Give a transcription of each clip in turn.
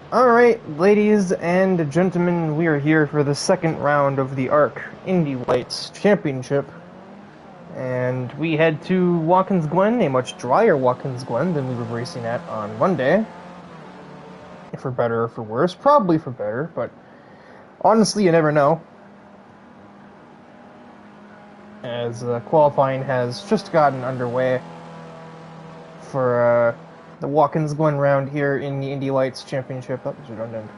Alright, ladies and gentlemen, we are here for the second round of the ARC Indy Lights Championship. And we head to Watkins Glen, a much drier Watkins Glen than we were racing at on Monday. For better or for worse, probably for better, but honestly you never know. As qualifying has just gotten underway for the Watkins Glen round here in the Indy Lights Championship. That was redundant.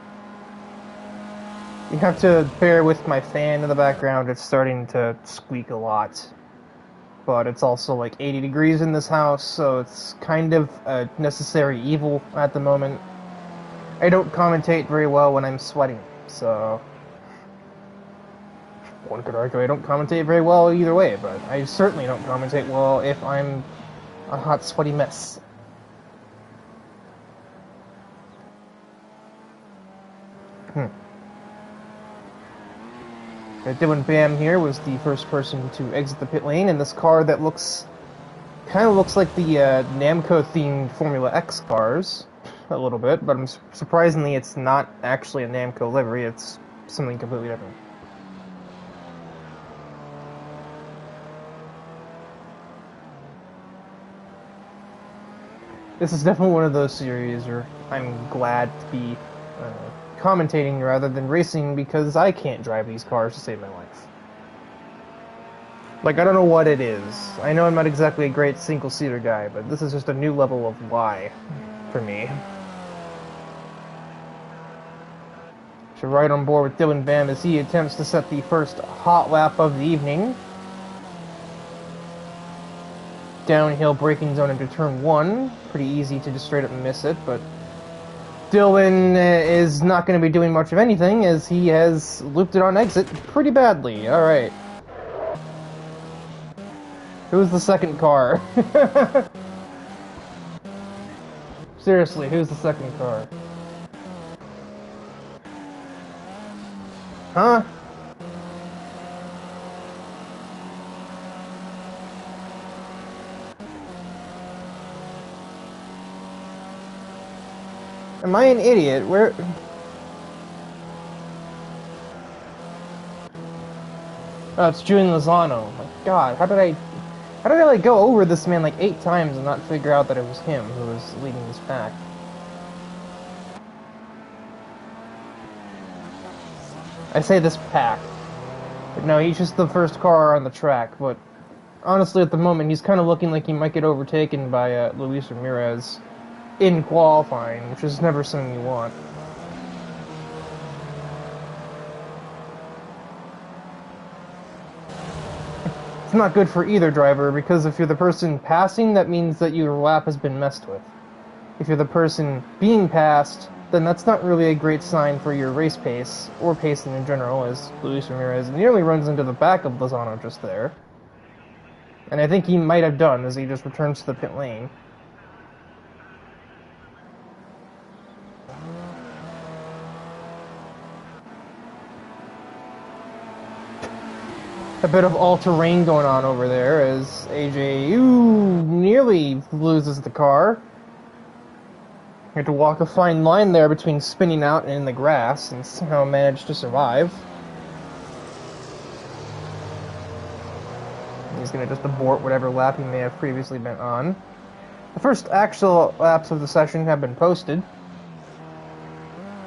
You have to bear with my fan in the background. It's starting to squeak a lot. But it's also like 80 degrees in this house, so it's kind of a necessary evil at the moment. I don't commentate very well when I'm sweating, so one could argue I don't commentate very well either way, but I certainly don't commentate well if I'm a hot, sweaty mess. DIVEBOMB here was the first person to exit the pit lane in this car that kind of looks like the Namco-themed Formula X cars a little bit, but surprisingly it's not actually a Namco livery, it's something completely different. This is definitely one of those series where I'm glad to be commentating rather than racing because I can't drive these cars to save my life. Like, I don't know what it is. I know I'm not exactly a great single-seater guy, but this is just a new level of why for me. So right on board with DIVEBOMB as he attempts to set the first hot lap of the evening. Downhill braking zone into turn 1. Pretty easy to just straight up miss it, but Dylan is not going to be doing much of anything as he has looped it on exit pretty badly. Alright. Who's the second car? Seriously, who's the second car? Huh? Am I an idiot? Where? Oh, it's Julian Lozano. My God, how did I like go over this man like 8 times and not figure out that it was him who was leading this pack? I say this pack. But no, he's just the first car on the track, but honestly at the moment he's kind of looking like he might get overtaken by Luis Ramirez in qualifying, which is never something you want. It's not good for either driver, because if you're the person passing, that means that your lap has been messed with. If you're the person being passed, then that's not really a great sign for your race pace, or pacing in general, as Luis Ramirez nearly runs into the back of Lozano just there. And I think he might have done, as he just returns to the pit lane. A bit of all-terrain going on over there as AJ nearly loses the car. You have to walk a fine line there between spinning out and in the grass and somehow manage to survive. He's going to just abort whatever lap he may have previously been on. The first actual laps of the session have been posted.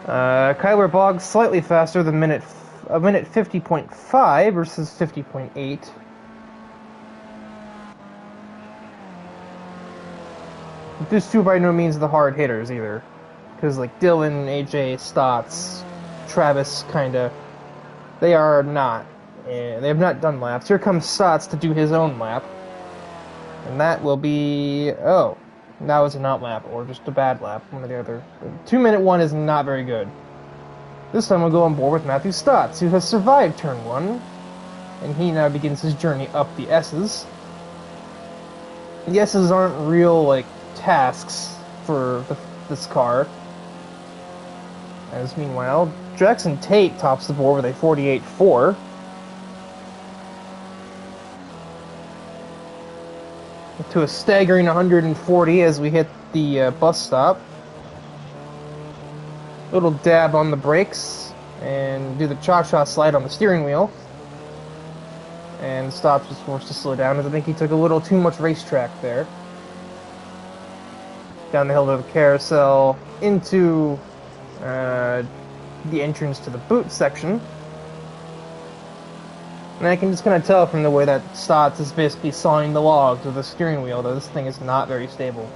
Kyler Boggs slightly faster than minute 50.5 versus 50.8. These two by no means the hard hitters either, because like Dylan, AJ, Stotts, Travis, kinda, they are not. They have not done laps. Here comes Stotts to do his own lap, and that will be that was a not lap or just a bad lap, one or the other. 2-minute one is not very good. This time we'll go on board with Matthew Stotts, who has survived turn 1, and he now begins his journey up the S's. The S's aren't real, like, tasks for this car. As meanwhile, Jackson Tate tops the board with a 48.4. To a staggering 140 as we hit the bus stop. Little dab on the brakes and do the cha-cha slide on the steering wheel. And Stotts was forced to slow down, as I think he took a little too much racetrack there. Down the hill to the carousel, into the entrance to the boot section. And I can just kind of tell from the way that Stotts is basically sawing the logs with the steering wheel that this thing is not very stable.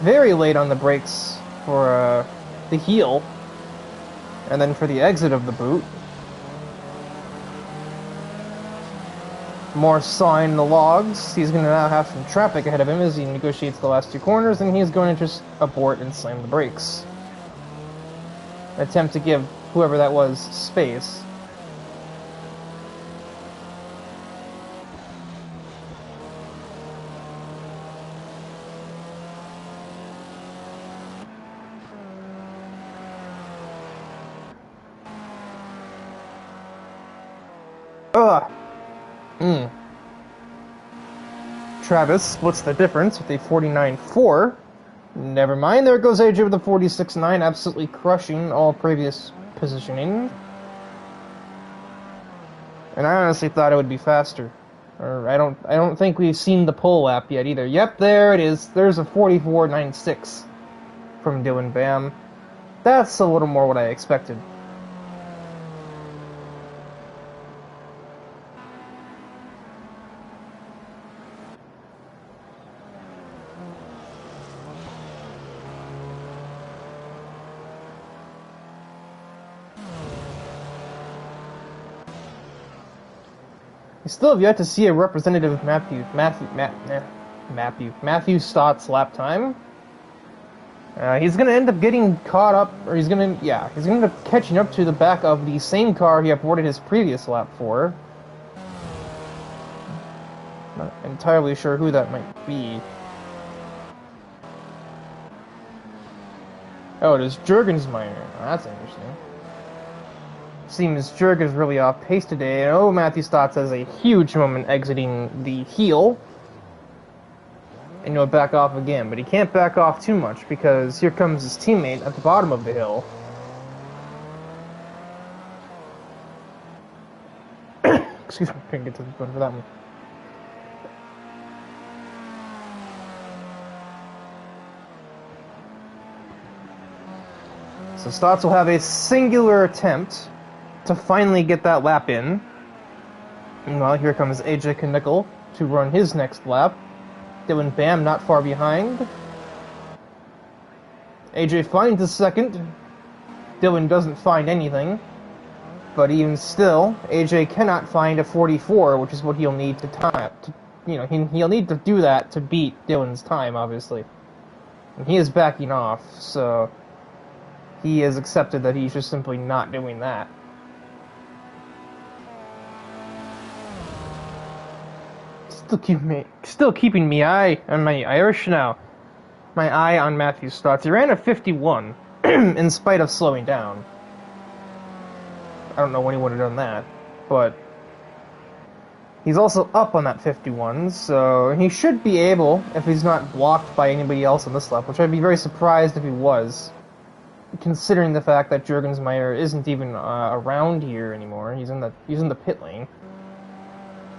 Very late on the brakes for the heel, and then for the exit of the boot. More sawing the logs. He's going to now have some traffic ahead of him as he negotiates the last two corners, and he's going to just abort and slam the brakes. Attempt to give whoever that was space. Travis splits the difference with a 49.4. Never mind, there goes AJ with a 46.9, absolutely crushing all previous positioning. And I honestly thought it would be faster. Or I don't think we've seen the pole lap yet either. Yep, there it is. There's a 44.96 from Dylan Bam. That's a little more what I expected. We still have yet to see a representative of Matthew Stott's lap time. He's going to end up getting caught up, or he's going to end up catching up to the back of the same car he aborted his previous lap for. Not entirely sure who that might be. Oh, it is Jurgensmeyer. Oh, that's interesting. Seems Jurg is really off pace today, and oh, Matthew Stotts has a huge moment exiting the heel. And he'll back off again, but he can't back off too much because here comes his teammate at the bottom of the hill. Excuse me, couldn't get to the button for that one. So Stotts will have a singular attempt to finally get that lap in. Meanwhile, here comes AJ Knickel to run his next lap. Dylan Bam not far behind. AJ finds a second. Dylan doesn't find anything. But even still, AJ cannot find a 44, which is what he'll need to time. He'll need to do that to beat Dylan's time, obviously. And he is backing off, so he has accepted that he's just simply not doing that. Still keeping my eye on my Irish now. My eye on Matthew Stotts. He ran a 51 in spite of slowing down. I don't know when he would have done that, but he's also up on that 51, so he should be able, if he's not blocked by anybody else on this lap, which I'd be very surprised if he was, considering the fact that Jurgensmeyer isn't even around here anymore. He's in the pit lane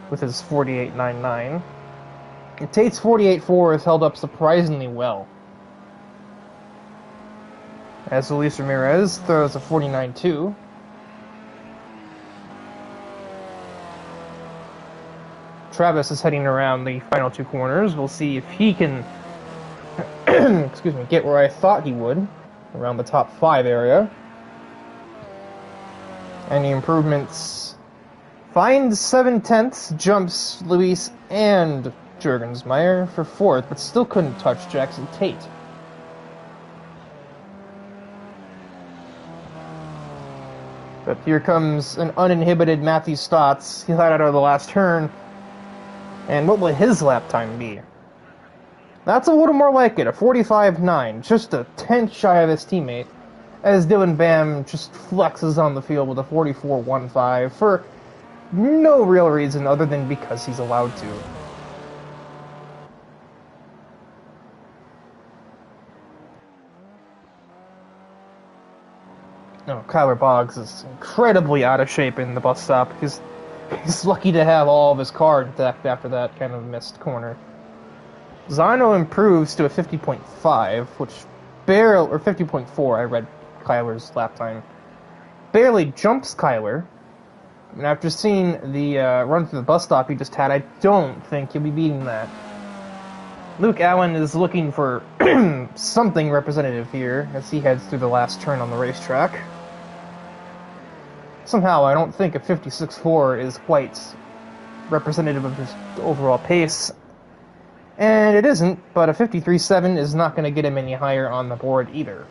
with his 48.99. And Tate's 48.4 is held up surprisingly well, as Luis Ramirez throws a 49.2. Travis is heading around the final two corners. We'll see if he can get where I thought he would, around the top 5 area. Any improvements? Finds 7/10, jumps Luis and Jurgensmeyer for 4th, but still couldn't touch Jackson Tate. But here comes an uninhibited Matthew Stotts. He'll head out of the last turn. And what will his lap time be? That's a little more like it, a 45.9, just a tenth shy of his teammate. as Dylan Bam just flexes on the field with a 44.15 for no real reason other than because he's allowed to. No, Kyler Boggs is incredibly out of shape in the bus stop. He's lucky to have all of his car intact after that kind of missed corner. Zano improves to a 50.5, which barely, or 50.4, I read Kyler's lap time. Barely jumps Kyler. And after seeing the run through the bus stop he just had, I don't think he'll be beating that. Luke Allen is looking for something representative here as he heads through the last turn on the racetrack. Somehow, I don't think a 56.4 is quite representative of his overall pace. And it isn't, but a 53.7 is not going to get him any higher on the board either.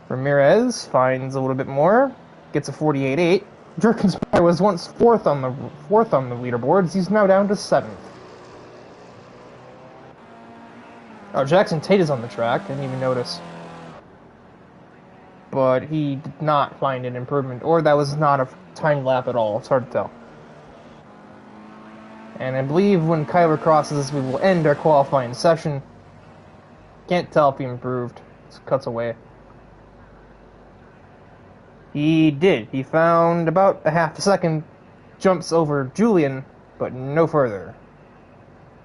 Ramirez finds a little bit more, gets a 48.8. Jerkensmeyer was once fourth on the leaderboards. He's now down to 7th. Oh, Jackson Tate is on the track. I didn't even notice. But he did not find an improvement, or that was not a timed lap at all. It's hard to tell. And I believe when Kyler crosses, we will end our qualifying session. Can't tell if he improved. It cuts away. He did. He found about a half a second, jumps over Julian, but no further.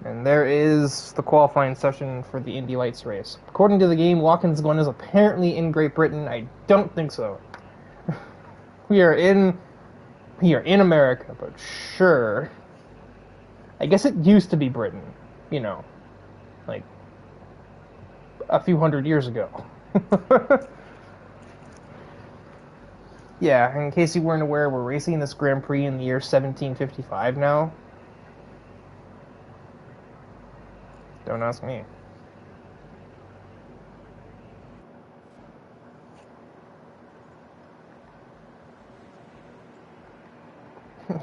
And there is the qualifying session for the Indy Lights race. According to the game, Watkins Glen is apparently in Great Britain. I don't think so. We are in America, but sure. I guess it used to be Britain, you know, like a few hundred years ago. Yeah, in case you weren't aware, we're racing this Grand Prix in the year 1755 now. Don't ask me.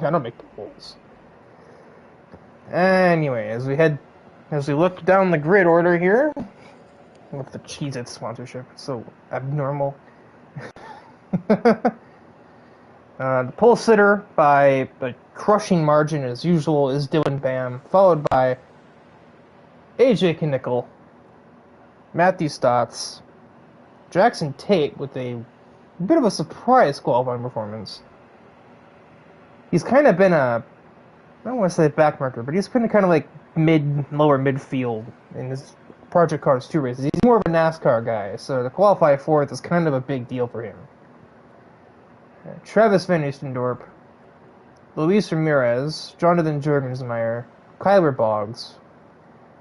I don't make the rules. Anyway, as we look down the grid order here, with the Cheez-It sponsorship, it's so abnormal. The pole sitter by a crushing margin as usual is Dylan Bam, followed by AJ Knickel, Matthew Stotts, Jackson Tate with a bit of a surprise qualifying performance. He's kind of been I don't want to say backmarker, but he's been kind of like lower midfield in his Project Cars 2 races. He's more of a NASCAR guy, so to qualify fourth is kind of a big deal for him. Travis Van Oostendorp, Luis Ramirez, Jonathan Jorgensmeyer, Kyler Boggs,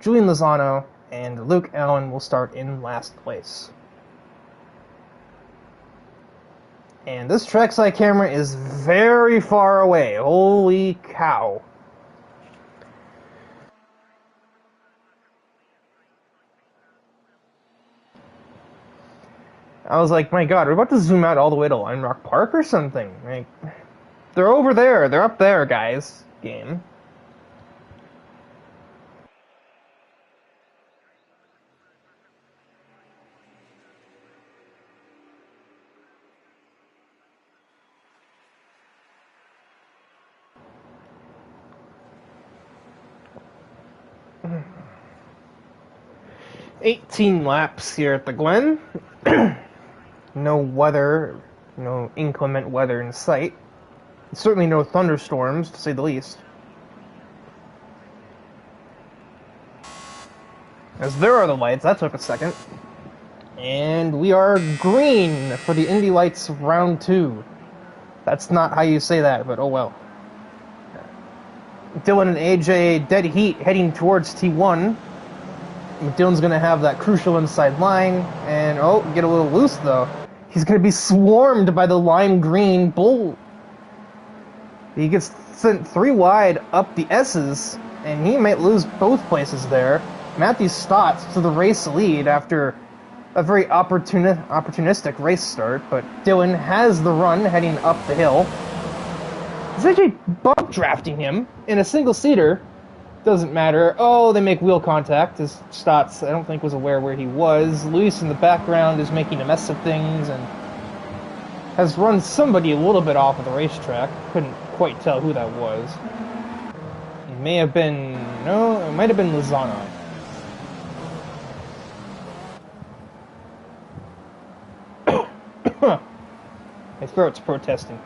Julian Lozano, and Luke Allen will start in last place. And this trackside camera is very far away. Holy cow. I was like, my god, we're about to zoom out all the way to Lime Rock Park or something. Like, they're over there. They're up there, guys. Game. "18 laps here at the Glen." No weather, no inclement weather in sight. Certainly no thunderstorms, to say the least. As there are the lights, that took a second. And we are green for the Indy Lights round 2. That's not how you say that, but oh well. Dylan and AJ dead heat heading towards T1. Dylan's going to have that crucial inside line, and get a little loose though. He's going to be swarmed by the lime green bull. He gets sent 3 wide up the S's, and he might lose both places there. Matthew Stotts to the race lead after a very opportunistic race start, but Dylan has the run heading up the hill. He's actually bump drafting him in a single-seater. Doesn't matter. Oh, they make wheel contact. As Stotts, I don't think, was aware where he was. Luis in the background is making a mess of things and has run somebody a little bit off of the racetrack. Couldn't quite tell who that was. It may have been... no, it might have been Lozano. My throat's protesting.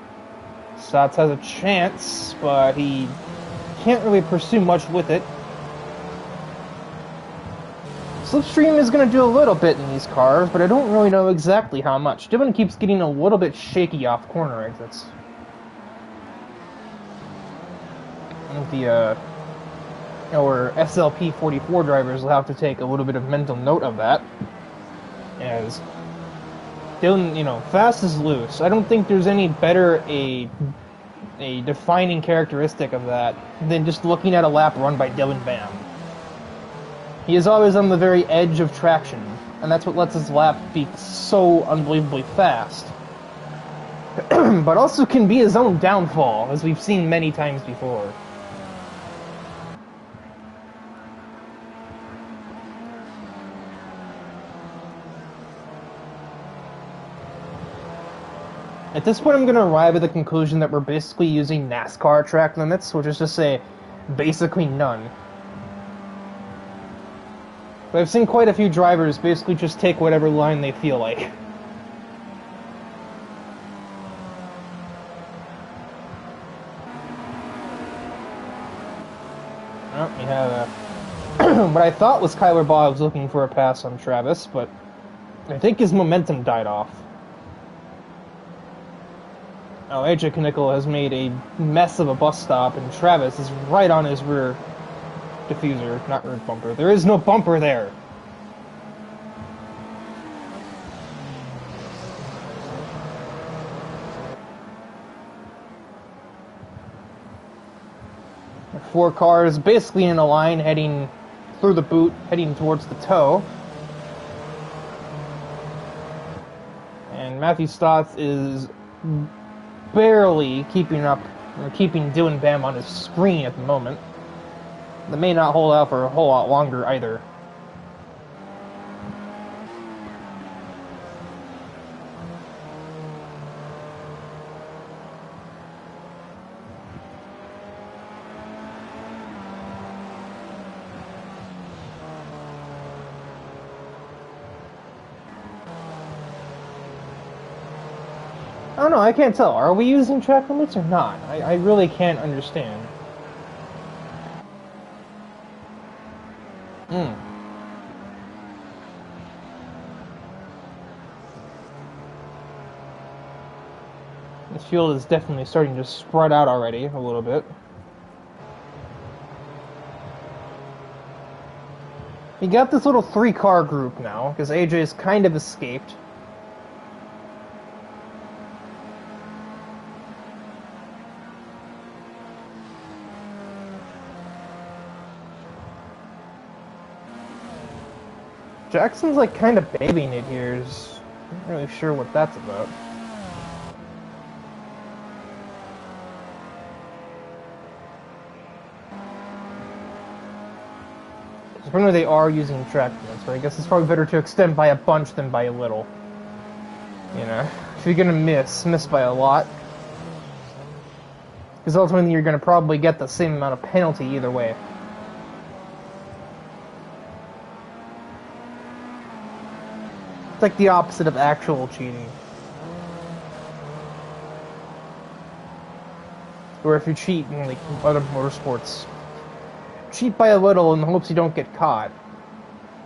Stotts has a chance, but he can't really pursue much with it. Slipstream is going to do a little bit in these cars, but I don't really know exactly how much. Dylan keeps getting a little bit shaky off corner exits. I think our SLP 44 drivers will have to take a little bit of mental note of that. As Dylan, fast is loose. I don't think there's any better a defining characteristic of that than just looking at a lap run by Dylan Bam. He is always on the very edge of traction, and that's what lets his lap be so unbelievably fast. But also can be his own downfall, as we've seen many times before. At this point, I'm going to arrive at the conclusion that we're basically using NASCAR track limits, which is to say, basically none. But I've seen quite a few drivers basically just take whatever line they feel like. Well, we have what I thought was Kyler Boggs looking for a pass on Travis, but I think his momentum died off. Oh, AJ Knickel has made a mess of a bus stop, and Travis is right on his rear diffuser, not rear bumper. There is no bumper there. The 4 cars basically in a line heading through the boot, heading towards the toe. And Matthew Stotts is barely keeping up, or keeping Dylan Bam on his screen at the moment. That may not hold out for a whole lot longer either. I don't know, I can't tell. Are we using track limits or not? I really can't understand. This field is definitely starting to spread out already a little bit. We got this little 3-car group now, because AJ's kind of escaped. Jackson's like kind of babying it here. Not really sure what that's about. Apparently they are using track limits, but I guess it's probably better to extend by a bunch than by a little. If you're gonna miss by a lot. Because ultimately you're gonna probably get the same amount of penalty either way. It's like the opposite of actual cheating. Or if you cheat in like other motorsports, cheat by a little in the hopes you don't get caught.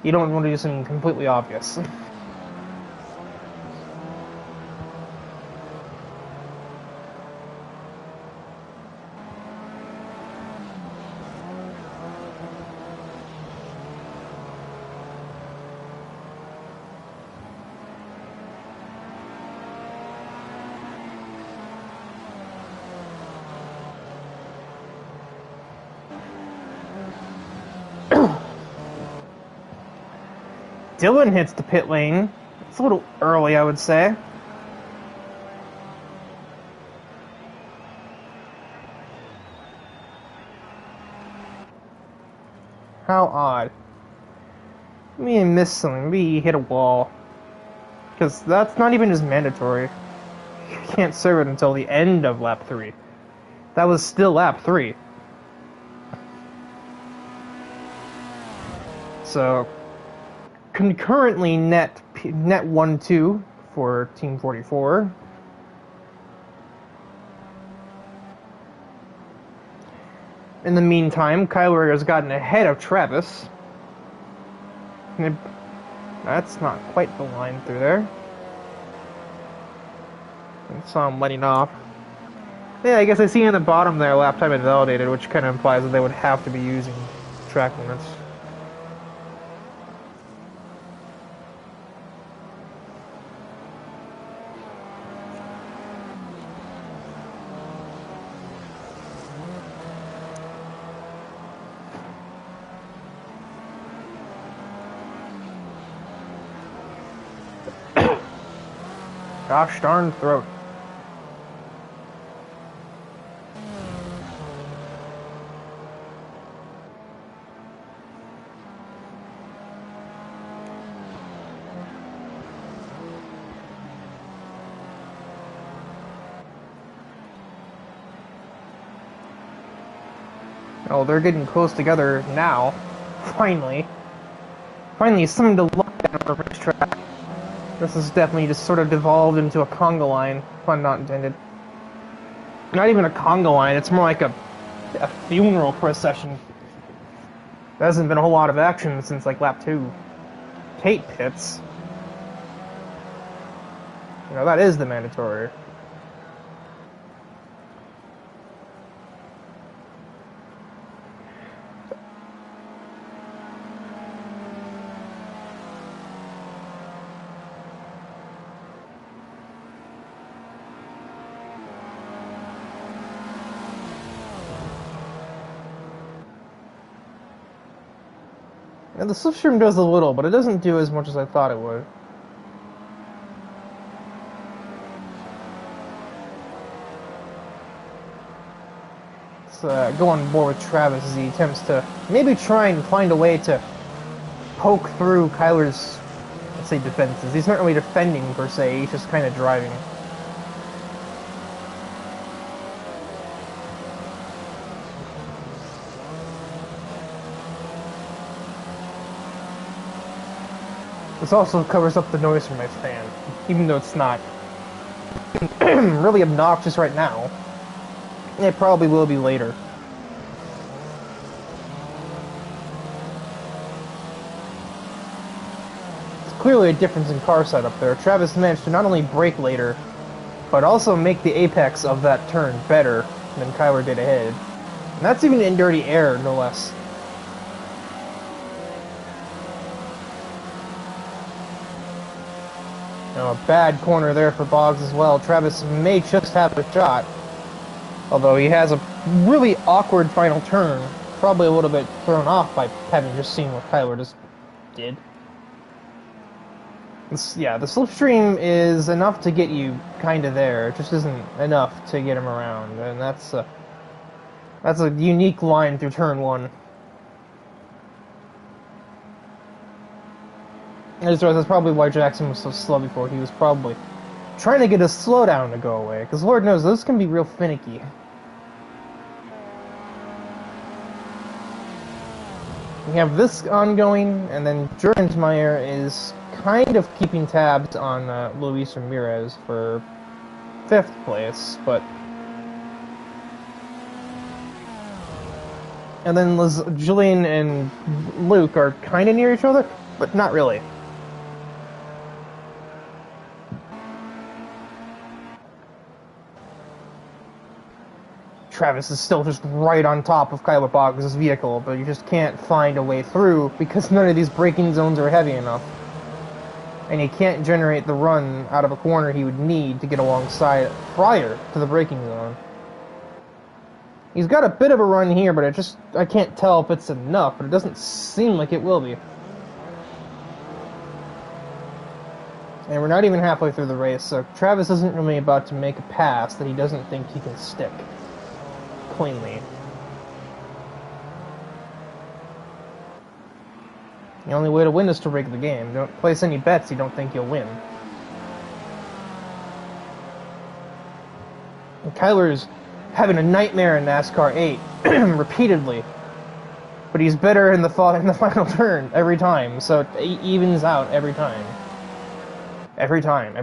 You don't want to do something completely obvious. Dylan hits the pit lane. It's a little early, I would say. How odd. Maybe I missed something. Maybe he hit a wall. Because that's not even just mandatory. You can't serve it until the end of lap 3. That was still lap 3. So, concurrently net 1-2 for Team 44. In the meantime, Kyler has gotten ahead of Travis. That's not quite the line through there. I saw him letting off. Yeah, I guess I see in the bottom there lap time invalidated, which kind of implies that they would have to be using track limits. Gosh darn throat. Oh, they're getting close together now. Finally. Finally, something to look at on the racetrack. This is definitely just sort of devolved into a conga line, pun not intended. Not even a conga line, it's more like a funeral procession. There hasn't been a whole lot of action since like lap 2. Tape pits. You know, that is the mandatory. And the slipstream does a little, but it doesn't do as much as I thought it would. Let's go on board with Travis as he attempts to maybe try and find a way to poke through Kyler's, let's say, defenses. He's not really defending per se, he's just kind of driving. This also covers up the noise from my fan, even though it's not really obnoxious right now. It probably will be later. It's clearly a difference in car setup there. Travis managed to not only brake later, but also make the apex of that turn better than Kyler did ahead. And that's even in dirty air, no less. Now, a bad corner there for Boggs as well. Travis may just have a shot. Although he has a really awkward final turn. Probably a little bit thrown off by having just seen what Kyler just did. Yeah, the slipstream is enough to get you kind of there. It just isn't enough to get him around. And that's a unique line through turn 1. That's probably why Jackson was so slow before. He was probably trying to get his slowdown to go away, because Lord knows those can be real finicky. We have this ongoing, and then Jorgensmeyer is kind of keeping tabs on Luis Ramirez for 5th place, but... And then Julian and Luke are kind of near each other, but not really. Travis is still just right on top of Kyler Boggs' vehicle, but you just can't find a way through because none of these braking zones are heavy enough. And he can't generate the run out of a corner he would need to get alongside prior to the braking zone. He's got a bit of a run here, but I can't tell if it's enough, but it doesn't seem like it will be. And we're not even halfway through the race, so Travis isn't really about to make a pass that he doesn't think he can stick cleanly. The only way to win is to rig the game. Don't place any bets you don't think you'll win. And Kyler's having a nightmare in NASCAR 8 repeatedly. But he's better in the final turn every time, so it evens out every time. Every time.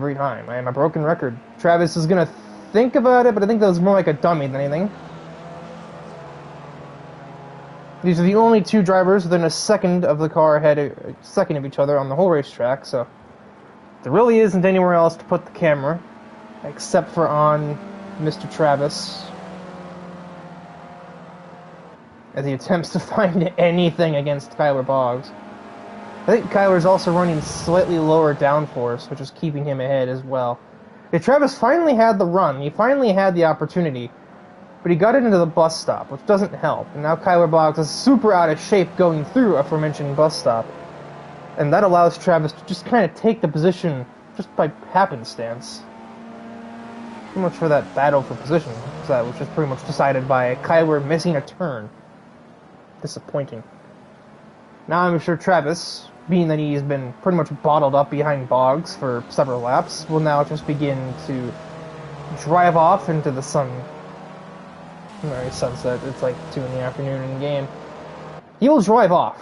I am a broken record. Travis is gonna think about it, but I think that was more like a dummy than anything. These are the only two drivers within a second of the car ahead, a second of each other on the whole racetrack, so there really isn't anywhere else to put the camera, except for on Mr. Travis, as he attempts to find anything against Kyler Boggs. I think Kyler's also running slightly lower downforce, which is keeping him ahead as well. If Travis finally had the run, he finally had the opportunity, but he got it into the bus stop, which doesn't help. And now Kyler Boggs is super out of shape going through aforementioned bus stop. And that allows Travis to just kind of take the position just by happenstance. So much for that battle for position, which was pretty much decided by Kyler missing a turn. Disappointing. Now I'm sure Travis, being that he's been pretty much bottled up behind Boggs for several laps, will now just begin to drive off into the sunset. It's like 2 in the afternoon in the game. He will drive off.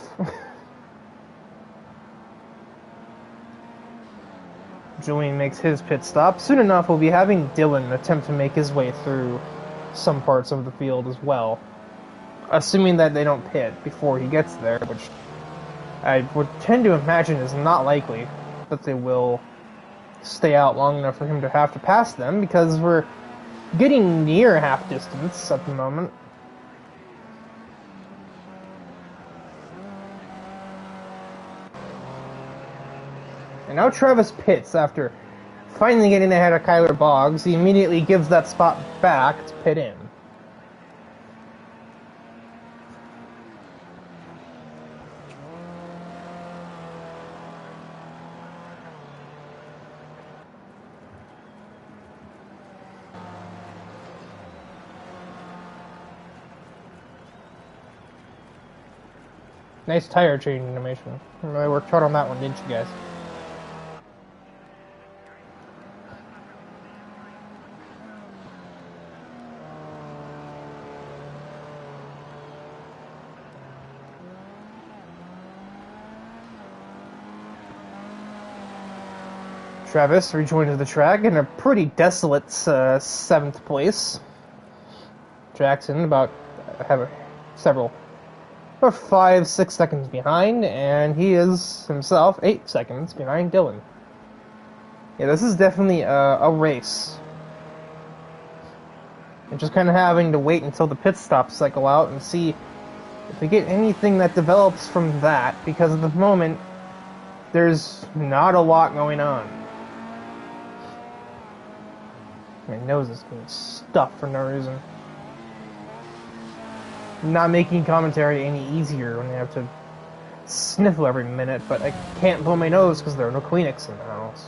Julian makes his pit stop. Soon enough, we'll be having Dylan attempt to make his way through some parts of the field as well. Assuming that they don't pit before he gets there, which I would tend to imagine is not likely, that they will stay out long enough for him to have to pass them, because we're getting near half distance at the moment. And now Travis pits after finally getting ahead of Kyler Boggs. He immediately gives that spot back to pit in. Nice tire change animation. I worked hard on that one, didn't you guys? Travis rejoins the track in a pretty desolate 7th place. Jackson about 5-6 seconds behind, and he is himself 8 seconds behind Dylan. Yeah, this is definitely a race. And just kind of having to wait until the pit stops cycle out and see if we get anything that develops from that, because at the moment, there's not a lot going on. My nose is being stuffed for no reason. Not making commentary any easier when I have to sniffle every minute, but I can't blow my nose because there are no Kleenex in the house.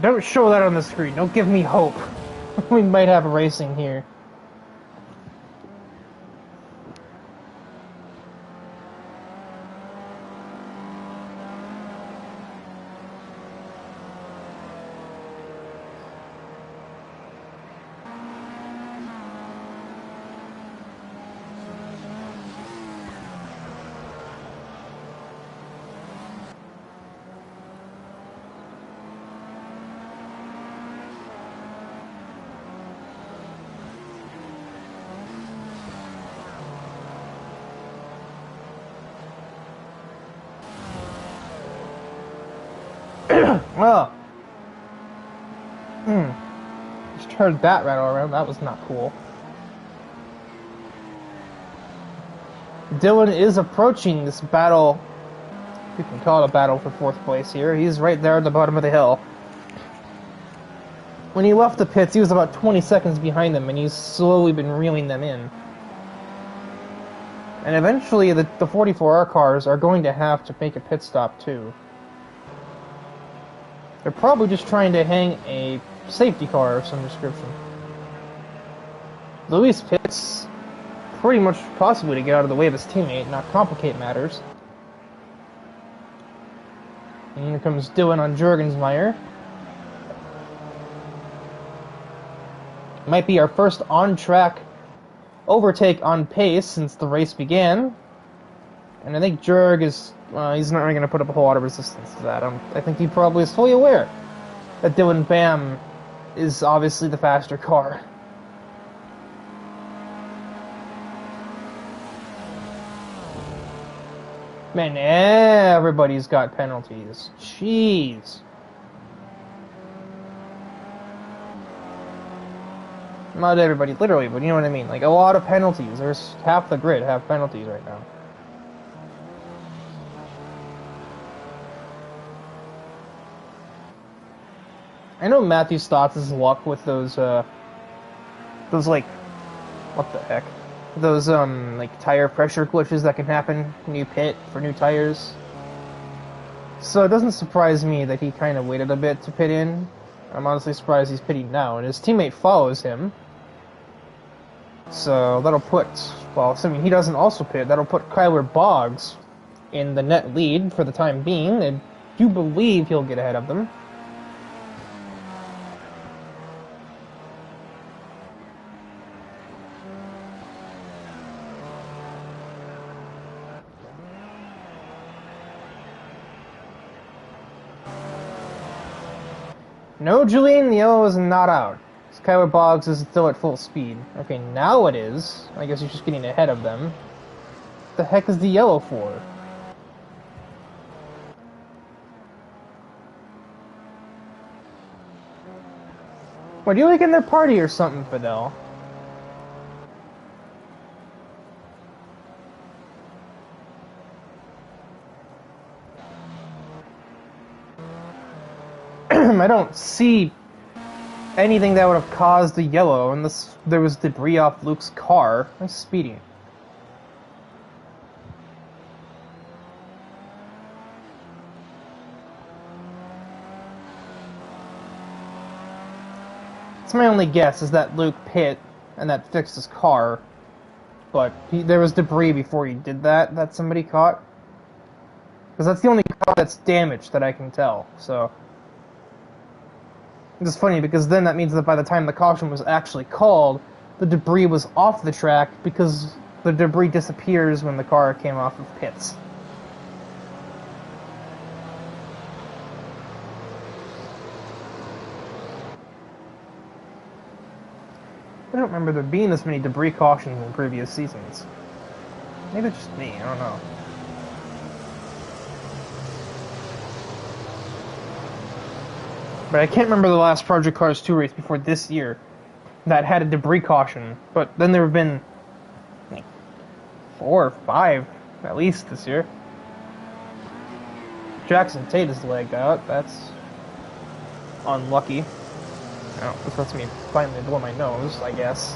Don't show that on the screen. Don't give me hope. We might have racing here. Oh. Just heard that rattle around. That was not cool. Dylan is approaching this battle. You can call it a battle for 4th place here. He's right there at the bottom of the hill. When he left the pits, he was about 20 seconds behind them, and he's slowly been reeling them in. And eventually, the 44R cars are going to have to make a pit stop, too. They're probably just trying to hang a safety car of some description. Luis pits pretty much possibly to get out of the way of his teammate, not complicate matters. And here comes Dylan on Jurgensmeyer. Might be our first on-track overtake on pace since the race began. And I think Jurg is, he's not really going to put up a whole lot of resistance to that. I think he probably is fully aware that Dylan Bam is obviously the faster car. Man, everybody's got penalties. Jeez. Not everybody, literally, but you know what I mean. Like, a lot of penalties. There's half the grid have penalties right now. I know Matthew Stotts' luck with those, like, what the heck? Those, like, tire pressure glitches that can happen when you pit for new tires. So it doesn't surprise me that he kind of waited a bit to pit in. I'm honestly surprised he's pitting now, and his teammate follows him. So that'll put, well, assuming he doesn't also pit, that'll put Kyler Boggs in the net lead for the time being. I do believe he'll get ahead of them. No, Julian, the yellow is not out. Kyler Boggs is still at full speed. Okay, now it is. I guess he's just getting ahead of them. What the heck is the yellow for? What, are you like in their party or something, Fidel? I don't see anything that would have caused the yellow unless there was debris off Luke's car. Nice speeding. That's my only guess, is that Luke pit and that fixed his car. But there was debris before he did that somebody caught. Because that's the only car that's damaged that I can tell, so... It's funny, because then that means that by the time the caution was actually called, the debris was off the track, because the debris disappears when the car came off of pits. I don't remember there being this many debris cautions in previous seasons. Maybe it's just me, I don't know. But I can't remember the last Project Cars 2 race before this year that had a debris caution. But then there have been like 4 or 5 at least this year. Jackson Tate is lagged out. That's unlucky. Oh, this lets me finally blow my nose, I guess.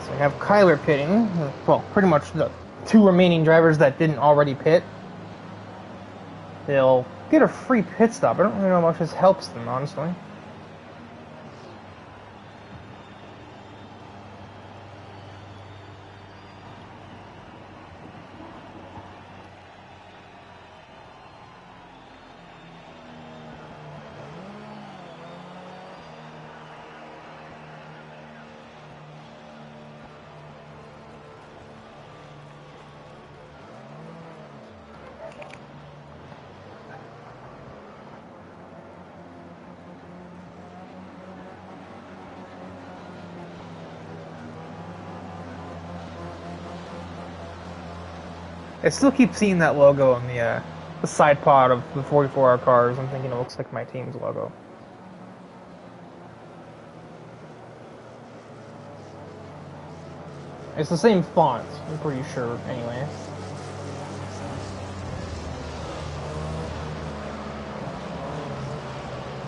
So we have Kyler pitting. Well, pretty much the two remaining drivers that didn't already pit. They'll get a free pit stop. I don't really know how much this helps them, honestly. I still keep seeing that logo on the side pod of the 44-hour cars. I'm thinking it looks like my team's logo. It's the same font, I'm pretty sure, anyway.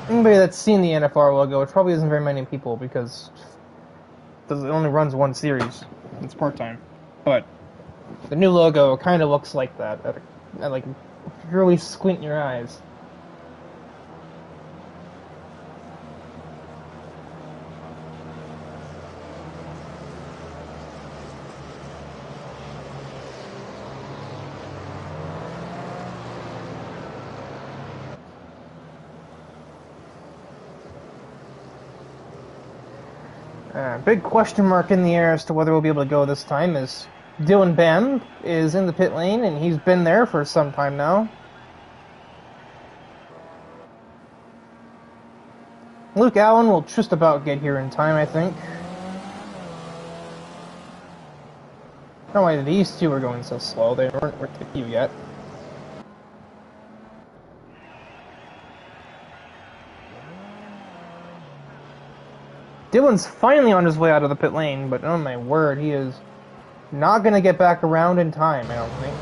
Anybody that's seen the NFR logo, it probably isn't very many people because it only runs one series. It's part-time. But the new logo kind of looks like that. Like, if you really squint your eyes. Big question mark in the air as to whether we'll be able to go this time is DIVEBOMB is in the pit lane, and he's been there for some time now. Luke Allen will just about get here in time, I think. I don't know why these two are going so slow. They weren't with the queue yet. Dylan's finally on his way out of the pit lane, but oh my word, he is not going to get back around in time, I don't think.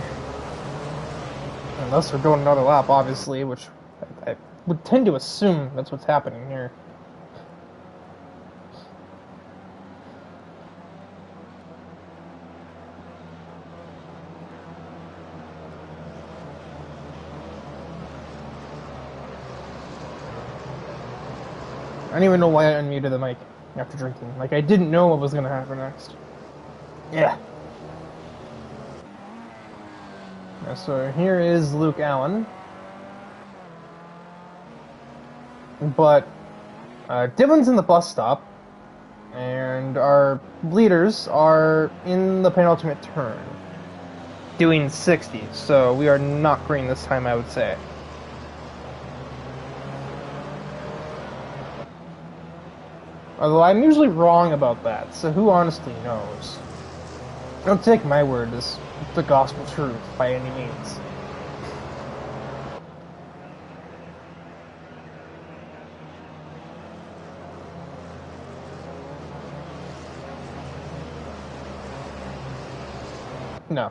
Unless we're going another lap, obviously, which I would tend to assume that's what's happening here. I don't even know why I unmuted the mic after drinking. Like, I didn't know what was going to happen next. Yeah. So here is Luke Allen. But Dylan's in the bus stop, and our leaders are in the penultimate turn, doing 60, so we are not green this time, I would say. Although I'm usually wrong about that, so who honestly knows? Don't take my word as the gospel truth by any means. No.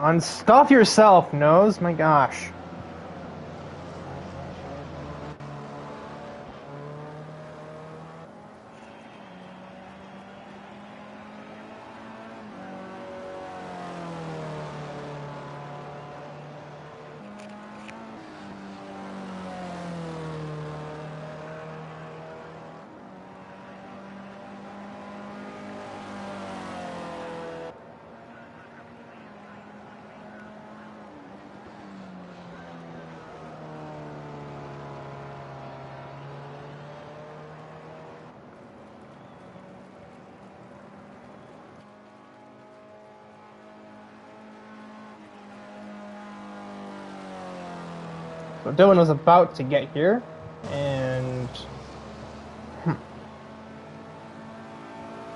Unstuff yourself, Nose. My gosh. So Dylan was about to get here, and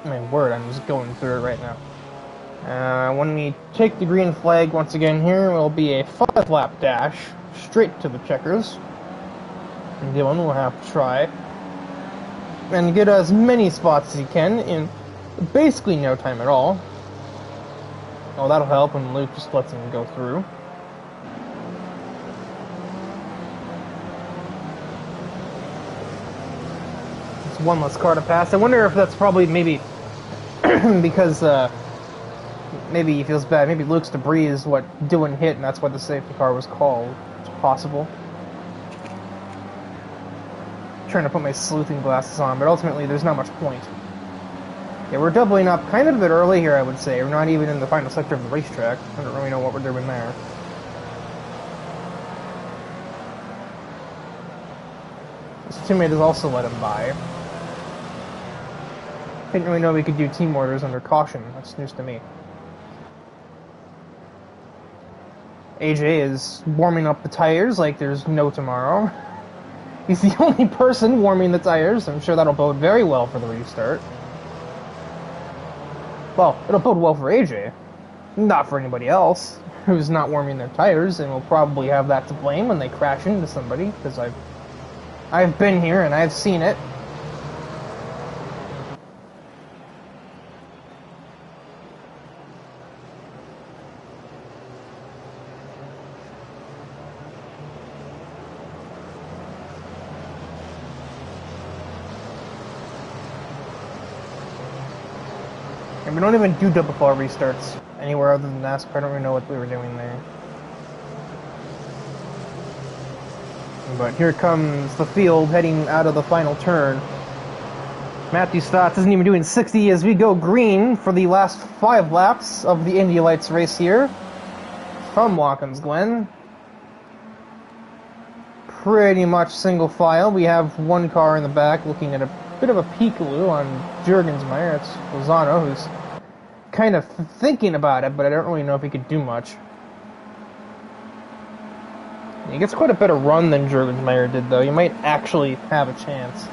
my word, I'm just going through it right now. When we take the green flag once again here, it will be a 5-lap dash straight to the checkers. And Dylan will have to try and get as many spots as he can in basically no time at all. Oh, that'll help when Luke just lets him go through. It's one less car to pass. I wonder if that's probably maybe because maybe he feels bad. Maybe Luke's debris is what Dylan hit, and that's why the safety car was called. It's possible. I'm trying to put my sleuthing glasses on, but ultimately there's not much point. Yeah, we're doubling up kind of a bit early here, I would say. We're not even in the final sector of the racetrack. I don't really know what we're doing there. His teammate has also let him by. Didn't really know we could do team orders under caution. That's news to me. AJ is warming up the tires like there's no tomorrow. He's the only person warming the tires. I'm sure that'll bode very well for the restart. Well, it'll bode well for AJ. Not for anybody else who's not warming their tires, and will probably have that to blame when they crash into somebody, because I've been here and I've seen it. And we don't even do double bar restarts anywhere other than NASCAR. I don't really know what we were doing there. But here comes the field heading out of the final turn. Matthew Stotts isn't even doing 60 as we go green for the last 5 laps of the Indy Lights race here from Watkins Glen. Pretty much single file. We have one car in the back looking at a bit of a peekaloo on Jurgensmeyer. It's Lozano, who's kind of thinking about it, but I don't really know if he could do much. He gets quite a better run than Jurgensmeyer did, though. He might actually have a chance.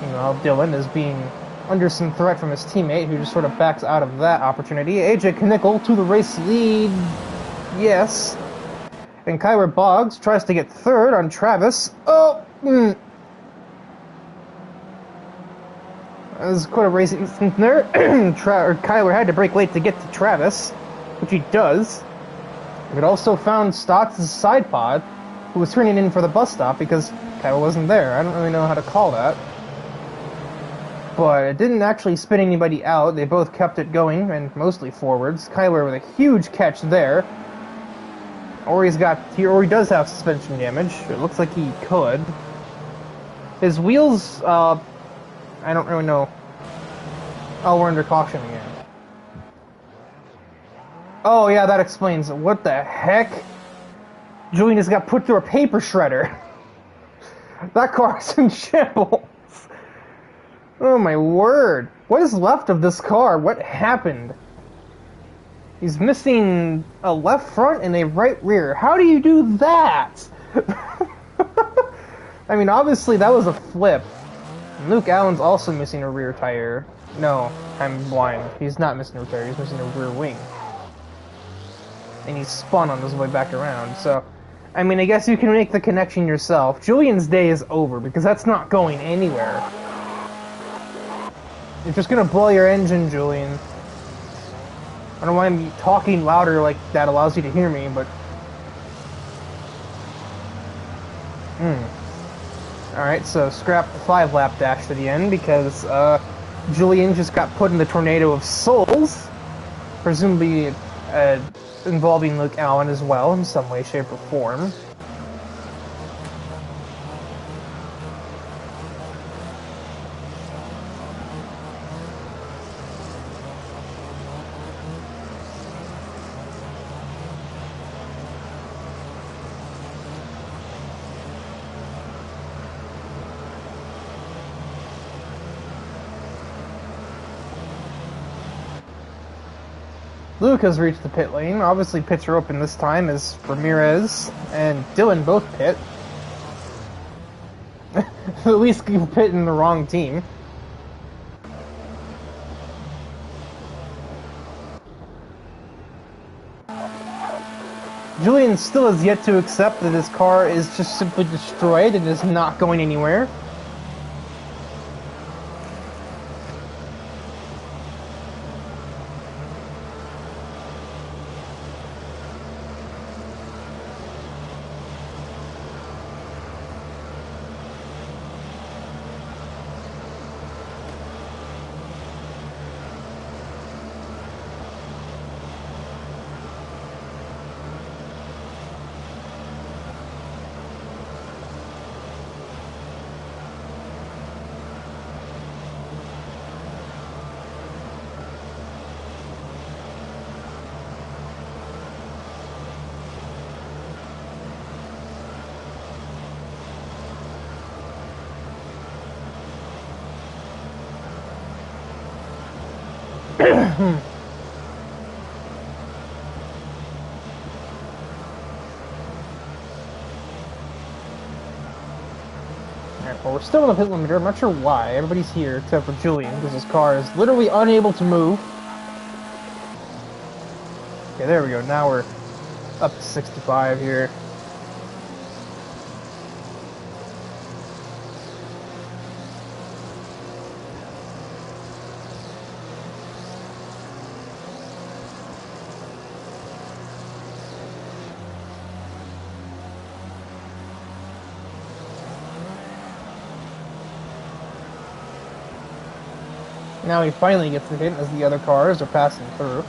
Meanwhile, Dylan is being under some threat from his teammate, who just sort of backs out of that opportunity. AJ Knickel to the race lead. Yes. And Kyler Boggs tries to get third on Travis. Oh! That was quite a race instant there. Kyler had to brake late to get to Travis, which he does. It also found Stotts' side pod, who was turning in for the bus stop because Kyler wasn't there. I don't really know how to call that. But it didn't actually spin anybody out. They both kept it going, and mostly forwards. Kyler with a huge catch there. Or he does have suspension damage. It looks like he could. His wheels, I don't really know. Oh, we're under caution again. Oh, yeah, that explains it. What the heck? Julian just got put through a paper shredder. That car's in shambles. Oh, my word. What is left of this car? What happened? He's missing a left front and a right rear. How do you do that? I mean, obviously that was a flip. Luke Allen's also missing a rear tire. No, I'm blind. He's not missing a rear tire. He's missing a rear wing. And he's spun on his way back around. So, I mean, I guess you can make the connection yourself. Julian's day is over because that's not going anywhere. You're just gonna blow your engine, Julian. I don't know why I'm talking louder like that allows you to hear me, but... Alright, so scrap the 5-lap dash to the end because Julian just got put in the tornado of souls, presumably involving Luke Allen as well in some way, shape, or form. Luke has reached the pit lane. Obviously, pits are open this time as Ramirez and Dylan both pit. At least you pit in the wrong team. Julian still has yet to accept that his car is just simply destroyed and is not going anywhere. Alright, well, we're still in the pit limiter. I'm not sure why. Everybody's here except for Julian, because his car is literally unable to move. Okay, there we go. Now we're up to 65 here. Now he finally gets the hit as the other cars are passing through.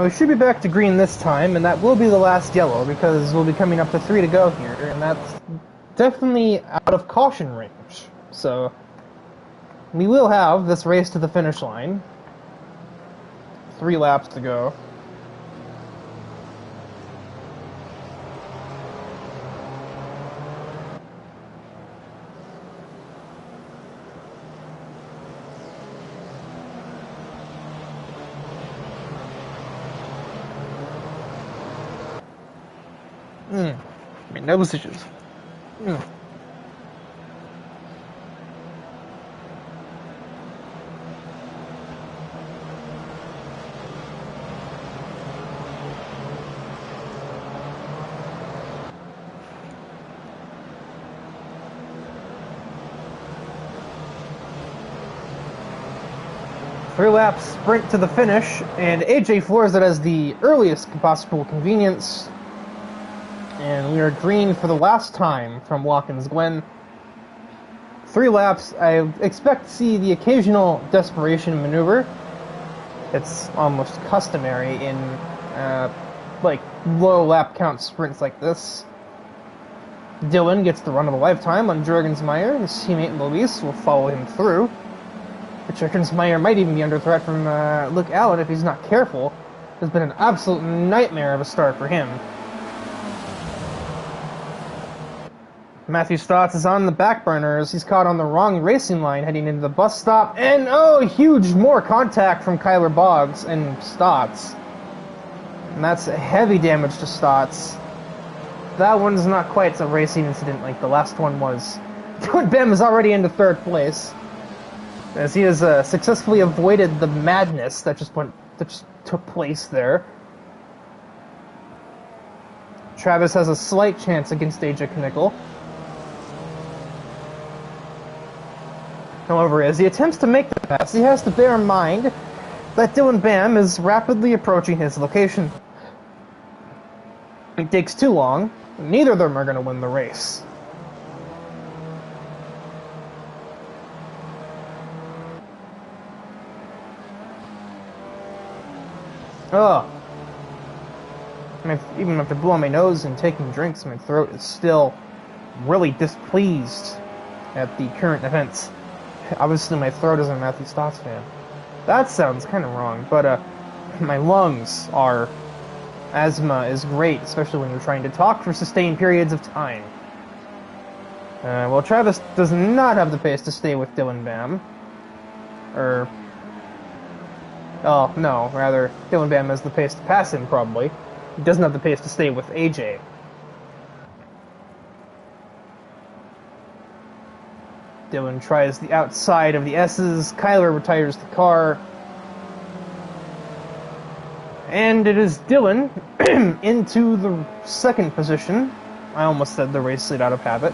We should be back to green this time, and that will be the last yellow, because we'll be coming up to 3 to go here, and that's definitely out of caution range. So, we will have this race to the finish line. 3 laps to go. My nose itches. 3 laps sprint to the finish, and AJ floors it as the earliest possible convenience. And we are green for the last time from Watkins Glen. 3 laps. I expect to see the occasional desperation maneuver. It's almost customary in like low lap count sprints like this. Dylan gets the run of a lifetime on Jurgensmeyer. His teammate Luis will follow him through. Jurgensmeyer might even be under threat from Luke Allen if he's not careful. It's been an absolute nightmare of a start for him. Matthew Stotts is on the back burners. He's caught on the wrong racing line heading into the bus stop. And, oh, huge more contact from Kyler Boggs and Stotts. And that's heavy damage to Stotts. That one's not quite a racing incident like the last one was. DIVEBOMB is already into 3rd place, as he has successfully avoided the madness that just took place there. Travis has a slight chance against AJ Knickel. However, as he attempts to make the pass, he has to bear in mind that DIVEBOMB is rapidly approaching his location. If it takes too long, neither of them are going to win the race. Oh. Even after blowing my nose and taking drinks, my throat is still really displeased at the current events. Obviously, my throat is a Matthew Stotts fan. That sounds kind of wrong, but my lungs are... Asthma is great, especially when you're trying to talk for sustained periods of time. Well, Travis does not have the pace to stay with DIVEBOMB. Oh, no, rather, DIVEBOMB has the pace to pass him, probably. He doesn't have the pace to stay with AJ. Dylan tries the outside of the S's. Kyler retires the car. And it is Dylan into the 2nd position. I almost said the race slid out of habit.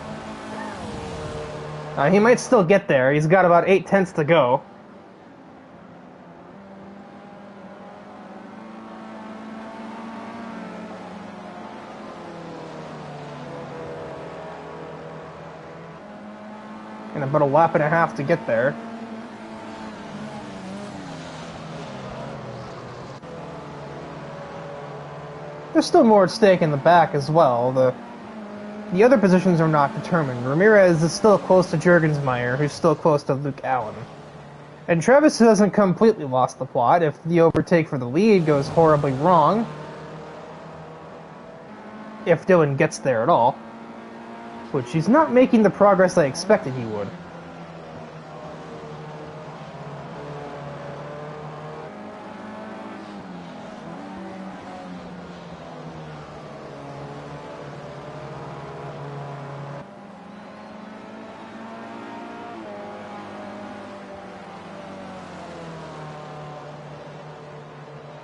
He might still get there. He's got about 8 tenths to go. And about a lap and a half to get there. There's still more at stake in the back as well. The other positions are not determined. Ramirez is still close to Juergensmeyer, who's still close to Luke Allen. And Travis hasn't completely lost the plot. If the overtake for the lead goes horribly wrong, if Dylan gets there at all, which he's not making the progress I expected he would.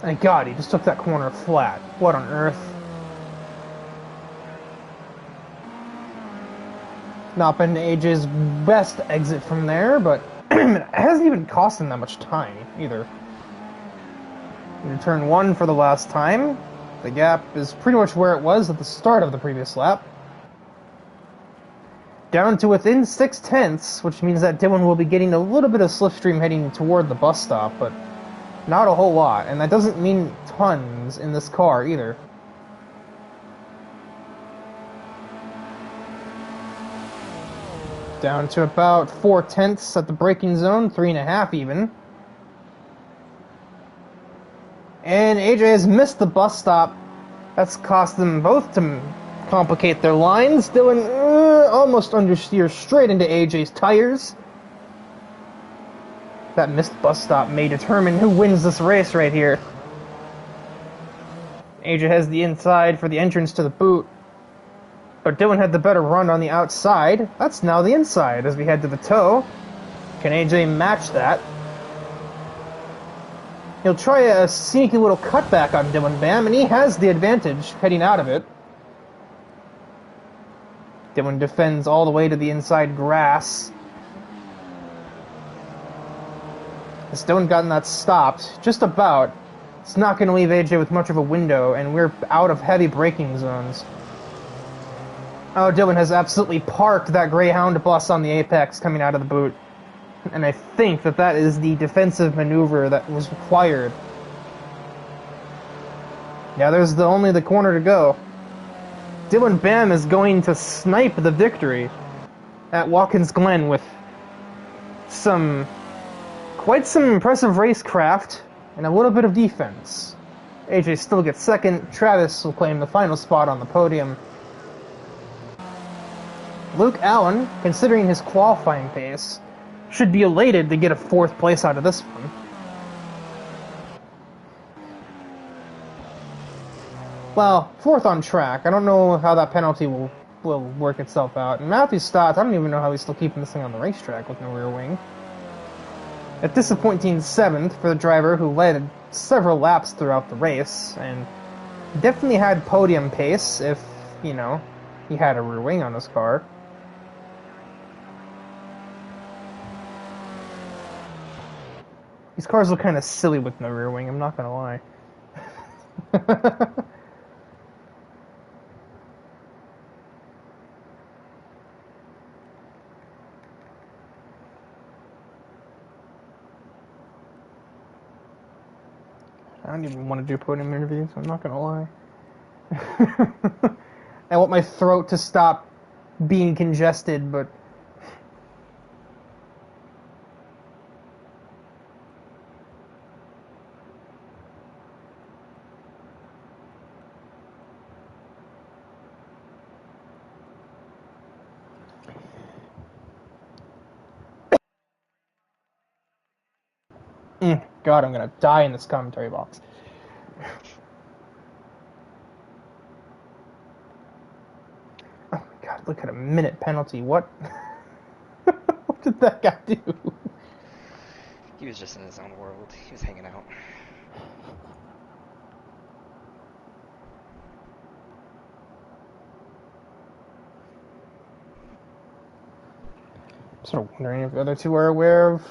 Thank God, he just took that corner flat. What on earth? Not been AJ's best exit from there, but it hasn't even cost him that much time, either. Into turn 1 for the last time. The gap is pretty much where it was at the start of the previous lap. Down to within 0.6, which means that Dylan will be getting a little bit of slipstream heading toward the bus stop, but not a whole lot, and that doesn't mean tons in this car either. Down to about 0.4 at the braking zone, 3.5 even. And AJ has missed the bus stop. That's cost them both to complicate their lines. Dylan almost understeers straight into AJ's tires. That missed bus stop may determine who wins this race right here. AJ has the inside for the entrance to the boot, but Dylan had the better run on the outside. That's now the inside as we head to the toe. Can AJ match that? He'll try a sneaky little cutback on Dylan Bam, and he has the advantage heading out of it. Dylan defends all the way to the inside grass. Has Dylan gotten that stopped? Just about. It's not going to leave AJ with much of a window, and we're out of heavy braking zones. Oh, Dylan has absolutely parked that Greyhound bus on the apex coming out of the boot. And I think that that is the defensive maneuver that was required. Yeah, there's only the corner to go. Dylan Bam is going to snipe the victory at Watkins Glen with quite some impressive racecraft and a little bit of defense. AJ still gets second. Travis will claim the final spot on the podium. Luke Allen, considering his qualifying pace, should be elated to get a 4th place out of this one. Well, 4th on track. I don't know how that penalty will work itself out. And Matthew Stott, I don't even know how he's still keeping this thing on the racetrack with no rear wing. A disappointing 7th for the driver who led several laps throughout the race, and definitely had podium pace if, you know, he had a rear wing on his car. These cars look kind of silly with no rear wing, I'm not gonna lie. I don't even want to do podium interviews, I'm not gonna lie. I want my throat to stop being congested, but God, I'm gonna die in this commentary box. Oh my God, look at a minute penalty. What? What did that guy do? He was just in his own world. He was hanging out. I'm sort of wondering if the other two are aware of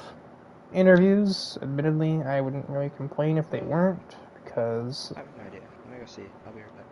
interviews. Admittedly, I wouldn't really complain if they weren't, because I have no idea. I'm gonna go see. I'll be right back.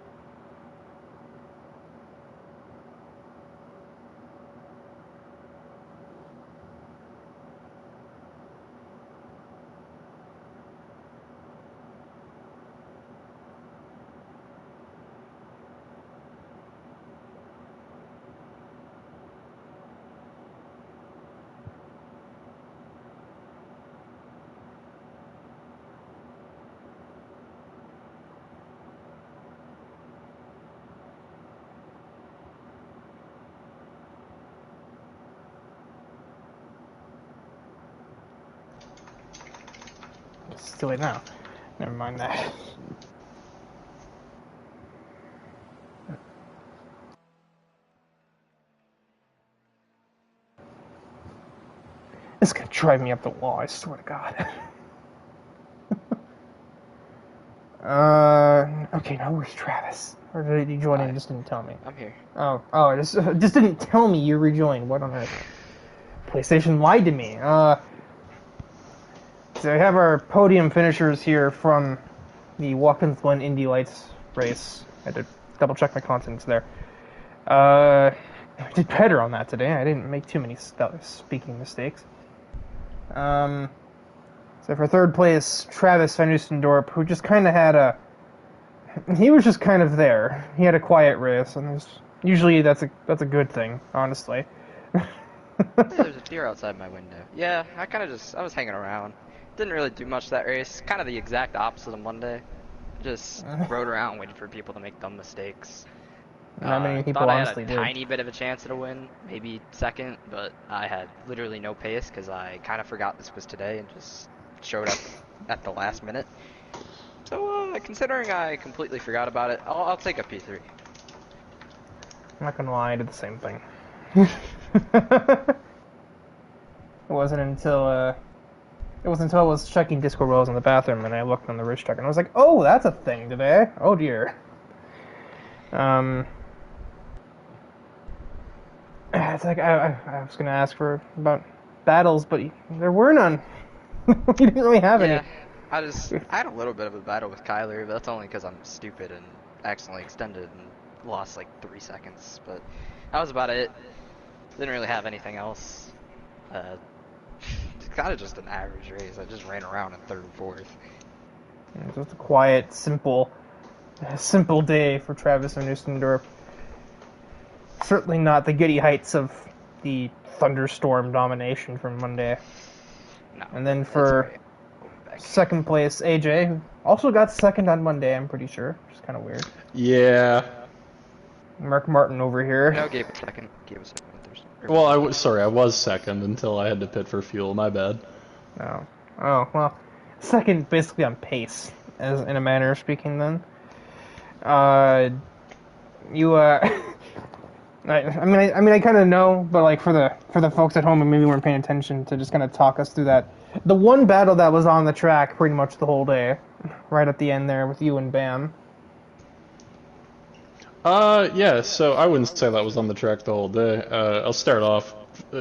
it's too late now. Never mind that. It's gonna drive me up the wall, I swear to God. Okay, now where's Travis? Or did you join in and just didn't tell me? I'm here. Oh, it just didn't tell me you rejoined. What on earth? PlayStation lied to me. So we have our podium finishers here from the Watkins Glen Indy Lights race. I had to double check my contents there. I did better on that today. I didn't make too many speaking mistakes. So for third place, Travis Van Oostendorp, who just kind of had he was just kind of there. He had a quiet race, and usually that's a good thing, honestly. There's a deer outside my window. Yeah, I was hanging around. Didn't really do much that race. Kind of the exact opposite of Monday. Just rode around waiting for people to make dumb mistakes. Not many people thought honestly I had did. a tiny bit of a chance at a win, maybe second, but I had literally no pace because I kind of forgot this was today and just showed up at the last minute. So, considering I completely forgot about it, I'll take a P3. I'm not gonna lie, I did the same thing. It wasn't until I was checking Discord while I was in the bathroom and I looked on the race track and I was like, oh, that's a thing today. Oh dear. It's like I was gonna ask about battles, but there were none. We didn't really have any. I had a little bit of a battle with Kyler, but that's only because I'm stupid and accidentally extended and lost like 3 seconds. But that was about it. Didn't really have anything else. It's kind of just an average race. I just ran around in third and fourth. It was a quiet, simple day for Travis Van Oostendorp. Certainly not the giddy heights of the thunderstorm domination from Monday. No, and then for second place, AJ, who also got second on Monday, I'm pretty sure. Which is kind of weird. Yeah. Mark Martin over here. No, Gabe was second. Well, I was second until I had to pit for fuel. My bad. Oh, well, second basically on pace, as in a manner of speaking. Then, I kind of know, but like for the folks at home who maybe weren't paying attention, to just kind of talk us through that. The one battle that was on the track pretty much the whole day, right at the end there with you and Bam. Yeah, so I wouldn't say that was on the track the whole day. I'll start off,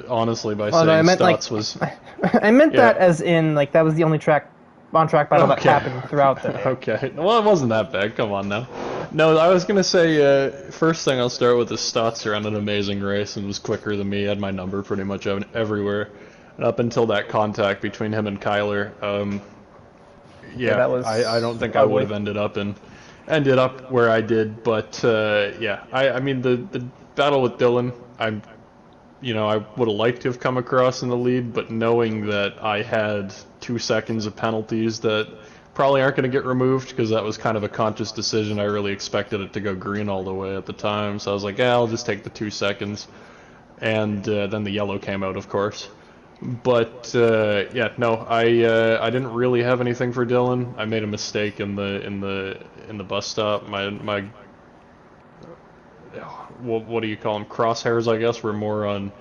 honestly, by saying Stotts was... I meant that as in, like, that was the only on-track battle that happened throughout the day. Okay, well, it wasn't that bad, come on now. No, I was gonna say, first thing I'll start with is Stotts ran an amazing race and was quicker than me, had my number pretty much everywhere. And up until that contact between him and Kyler, that was I don't think I would have ended up where I did, but I mean the battle with Dylan, I would have liked to have come across in the lead, but knowing that I had 2 seconds of penalties that probably aren't going to get removed because that was kind of a conscious decision. I really expected it to go green all the way at the time, so I was like, yeah, I'll just take the 2 seconds, and then the yellow came out, of course. But I didn't really have anything for Dylan. I made a mistake in the bus stop. My what do you call them? Crosshairs, I guess, were more on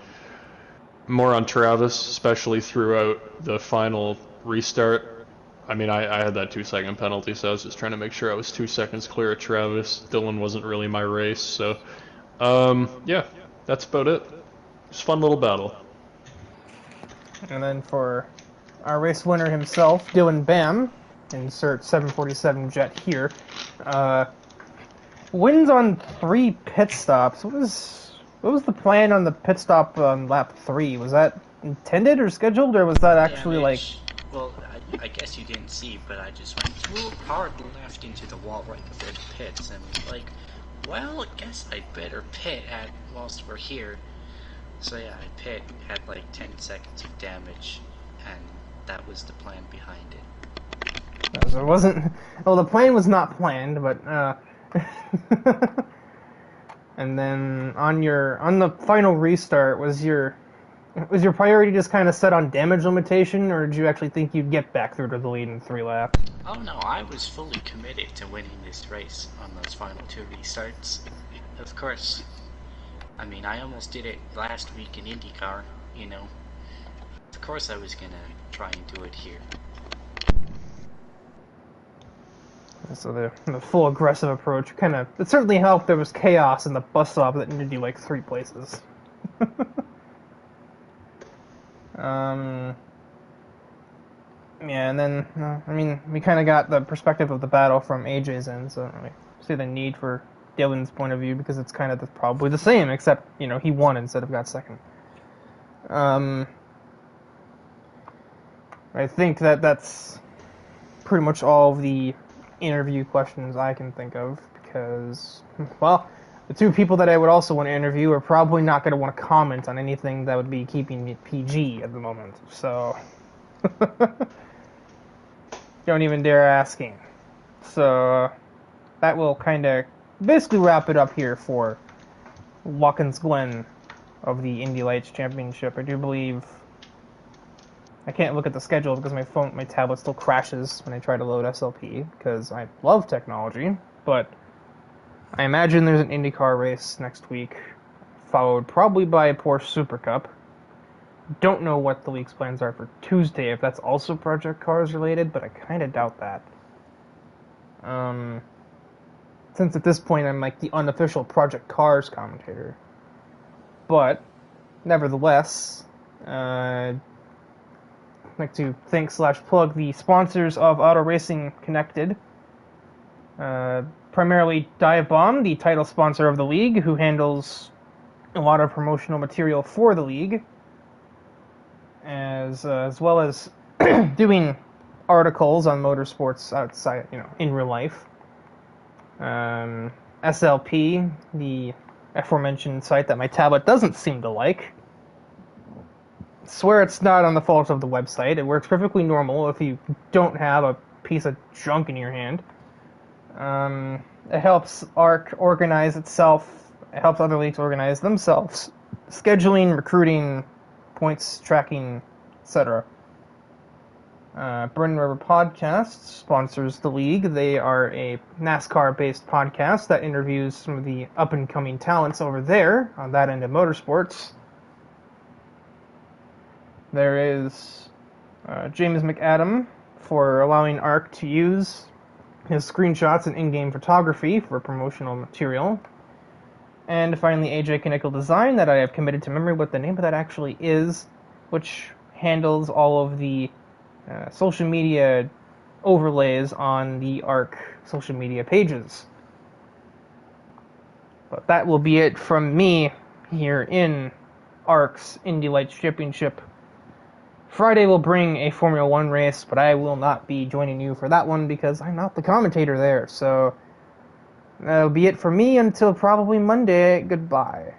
Travis, especially throughout the final restart. I mean, I had that 2-second penalty, so I was just trying to make sure I was 2 seconds clear of Travis. Dylan wasn't really my race, so that's about it. It's a fun little battle. And then for our race winner himself, Dylan Bam, insert 747 jet here, wins on 3 pit stops. What was the plan on the pit stop on lap 3? Was that intended or scheduled, or was that actually Well, I guess you didn't see, but I just went too hard left into the wall right before the pits, and like, well, I guess I better pit whilst we're here. So yeah, I pit, had like 10 seconds of damage, and that was the plan behind it. So it wasn't... Well, the plan was not planned, but, and then on the final restart, was your Was your priority just kind of set on damage limitation, or did you actually think you'd get back through to the lead in 3 laps? Oh no, I was fully committed to winning this race on those final 2 restarts. Of course. I mean, I almost did it last week in IndyCar, you know. Of course I was gonna try and do it here. So the full aggressive approach it certainly helped. There was chaos in the bus stop that needed you like 3 places. Yeah, and then, I mean, we kind of got the perspective of the battle from AJ's end, so I don't really see the need for Dylan's point of view, because it's kind of probably the same, except, you know, he won instead of got second. I think that's pretty much all of the interview questions I can think of, because, well, the 2 people that I would also want to interview are probably not going to want to comment on anything that would be keeping it PG at the moment, so don't even dare asking. So that will kind of basically wrap it up here for Watkins Glen of the Indy Lights Championship. I do believe I can't look at the schedule because my tablet still crashes when I try to load SLP, because I love technology, but I imagine there's an IndyCar race next week, followed probably by a Porsche Super Cup. Don't know what the league's plans are for Tuesday, if that's also Project Cars related, but I kind of doubt that. Since at this point I'm like the unofficial Project Cars commentator. But, nevertheless, I'd like to thank / plug the sponsors of AutoRacingConnected. Primarily DIVEBOMB, the title sponsor of the league, who handles a lot of promotional material for the league, as well as doing articles on motorsports outside, you know, in real life. SLP, the aforementioned site that my tablet doesn't seem to like. I swear it's not on the fault of the website. It works perfectly normal if you don't have a piece of junk in your hand. It helps ARC organize itself. It helps other leagues organize themselves. Scheduling, recruiting, points tracking, etc. Burning Rubber Podcast sponsors the league. They are a NASCAR-based podcast that interviews some of the up-and-coming talents over there on that end of motorsports. There is James McAdam for allowing ARC to use his screenshots and in-game photography for promotional material. And finally, AJ Canickle Design, that I have committed to memory what the name of that actually is, which handles all of the social media overlays on the ARC social media pages. But that will be it from me here in ARC's Indy Lights Championship. Friday will bring a Formula 1 race, but I will not be joining you for that one because I'm not the commentator there. So that'll be it for me until probably Monday. Goodbye.